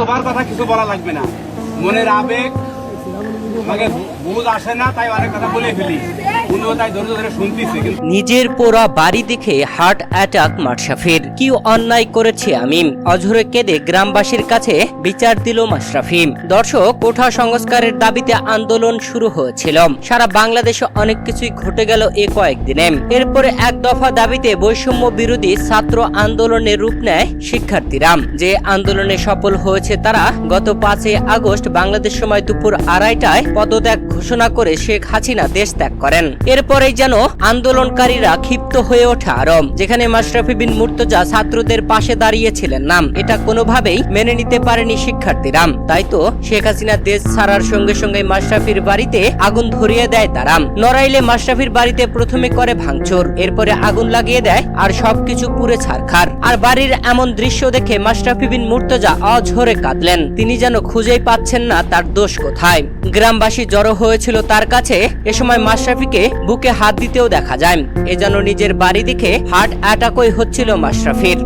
বাস্তবার কথা কিছু বলা লাগবে না, মনের আবেগ আমাকে বুঝ আসে না, তাই অনেক কথা বলে ফেলি। উনিও তাই ধৈর্য ধরে শুনতেছে। নিজের পোড়া বাড়ি দেখে হার্ট অ্যাটাক মাশরাফির। কি অন্যায় করেছে আমি? অঝরে কেঁদে গ্রামবাসীর কাছে বিচার দিল মাশরাফি। দর্শক, কোঠা সংস্কারের দাবিতে আন্দোলন শুরু হয়েছিল। সারা বাংলাদেশে অনেক কিছুই ঘটে গেল এ কয়েকদিনে। এরপরে এক দফা দাবিতে বৈষম্য বিরোধী ছাত্র আন্দোলনের রূপ নেয় শিক্ষার্থীরা। যে আন্দোলনে সফল হয়েছে তারা গত 5 আগস্ট বাংলাদেশ সময় দুপুর 2:30টায় পদত্যাগ ঘোষণা করে শেখ হাসিনা দেশ ত্যাগ করেন। এরপরেই যেন আন্দোলনকারীরা ক্ষিপ্ত হয়ে ওঠে আরো। যেখানে মাশরাফি বিন মুর্তজা ছাত্রদের পাশে দাঁড়িয়েছিলেন না, এটা কোনোভাবেই মেনে নিতে পারেনি শিক্ষার্থীরা। তাই তো শেখ হাসিনা দেশ ছাড়ার সঙ্গে সঙ্গে মাশরাফির বাড়িতে আগুন ধরিয়ে দেয় তারা। নড়াইলে মাশরাফির বাড়িতে প্রথমে করে ভাঙচুর, এরপরে আগুন লাগিয়ে দেয় আর সবকিছু পুড়ে ছারখার। আর বাড়ির এমন দৃশ্য দেখে মাশরাফি বিন মুর্তজা অঝরে কাঁদলেন। তিনি যেন খুঁজেই পাচ্ছেন না তার দোষ কোথায়। গ্রামবাসী জড়ো হয়েছিল তার কাছে। এ সময় মাশরাফিকে বুকে হাত দিতেও দেখা যায়। এ যেন নিজের বাড়ি দেখে হার্ট অ্যাটাকই হচ্ছিল মাশরাফির।